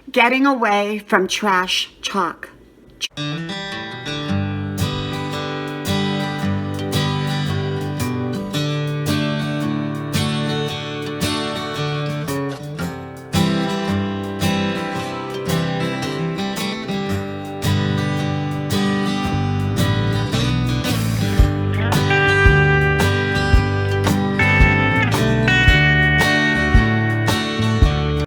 Getting away from trash talk.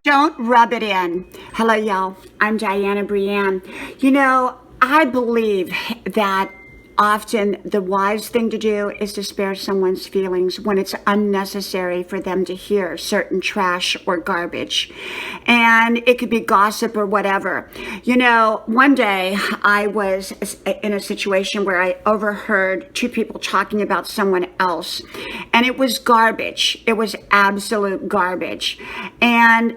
Don't rub it in. Hello, y'all. I'm Diana Brienne. You know, I believe that often the wise thing to do is to spare someone's feelings when it's unnecessary for them to hear certain trash or garbage. And it could be gossip or whatever. You know, one day I was in a situation where I overheard two people talking about someone else, and it was garbage. It was absolute garbage. And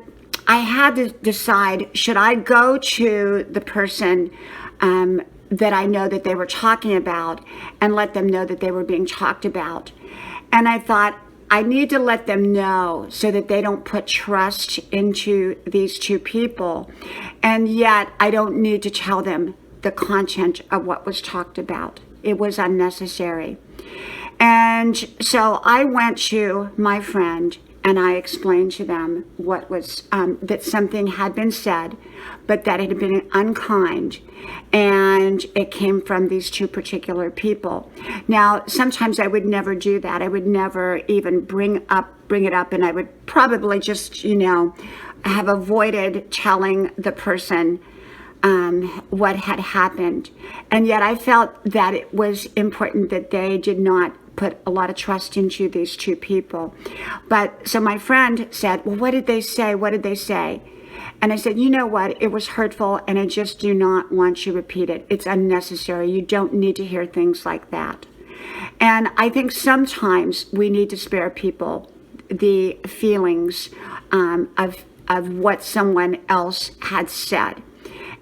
I had to decide, should I go to the person that I know that they were talking about and let them know that they were being talked about? And I thought, I need to let them know so that they don't put trust into these two people. And yet I don't need to tell them the content of what was talked about. It was unnecessary. And so I went to my friend and I explained to them what was, that something had been said, but that it had been unkind, and it came from these two particular people. Now, sometimes I would never do that. I would never even bring it up, and I would probably just, have avoided telling the person what had happened. And yet I felt that it was important that they did not put a lot of trust into these two people. But so my friend said, well, what did they say? What did they say? And I said, you know what? It was hurtful, and I just do not want you to repeat it. It's unnecessary. You don't need to hear things like that. And I think sometimes we need to spare people the feelings of what someone else had said.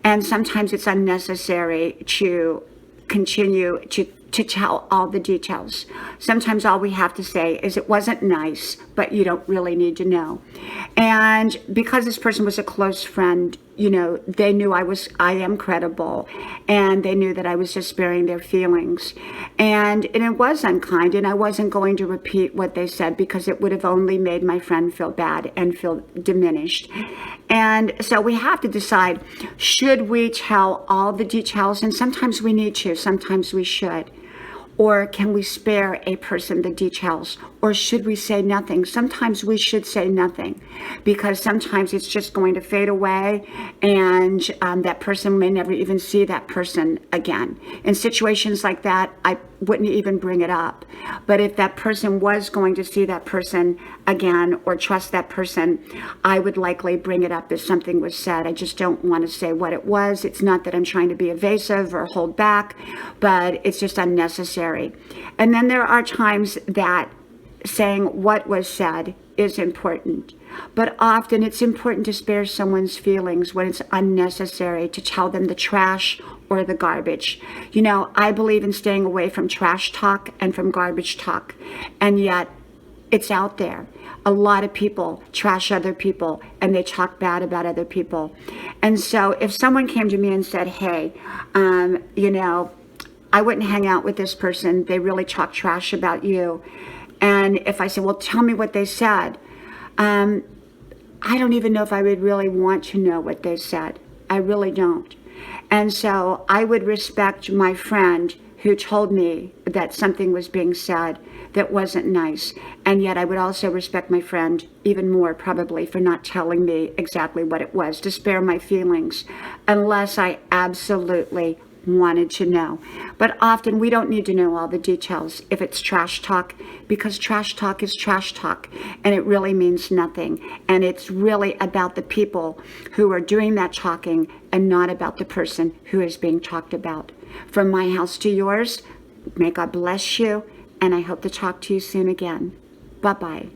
And sometimes it's unnecessary to continue to tell all the details. Sometimes all we have to say is it wasn't nice, but you don't really need to know. And because this person was a close friend, they knew I am credible, and they knew that I was just sparing their feelings. And it was unkind, and I wasn't going to repeat what they said because it would have only made my friend feel bad and feel diminished. And so we have to decide, should we tell all the details? And sometimes we need to, sometimes we should. Or can we spare a person the details? Or should we say nothing? Sometimes we should say nothing, because sometimes it's just going to fade away, and that person may never even see that person again. In situations like that, I wouldn't even bring it up. But if that person was going to see that person again or trust that person, I would likely bring it up if something was said. I just don't want to say what it was. It's not that I'm trying to be evasive or hold back, but it's just unnecessary. And then there are times that saying what was said is important, but often it's important to spare someone's feelings when it's unnecessary to tell them the trash or the garbage. I believe in staying away from trash talk and from garbage talk, and yet it's out there. A lot of people trash other people, and they talk bad about other people. And so if someone came to me and said, hey, I wouldn't hang out with this person, they really talk trash about you. And if I said, well, tell me what they said, I don't even know if I would really want to know what they said. I really don't. And so I would respect my friend who told me that something was being said that wasn't nice. And yet I would also respect my friend even more, probably, for not telling me exactly what it was, to spare my feelings, unless I absolutely wanted to know. But often we don't need to know all the details if it's trash talk, because trash talk is trash talk, and it really means nothing. And it's really about the people who are doing that talking and not about the person who is being talked about. From my house to yours, may God bless you, and I hope to talk to you soon again. Bye-bye.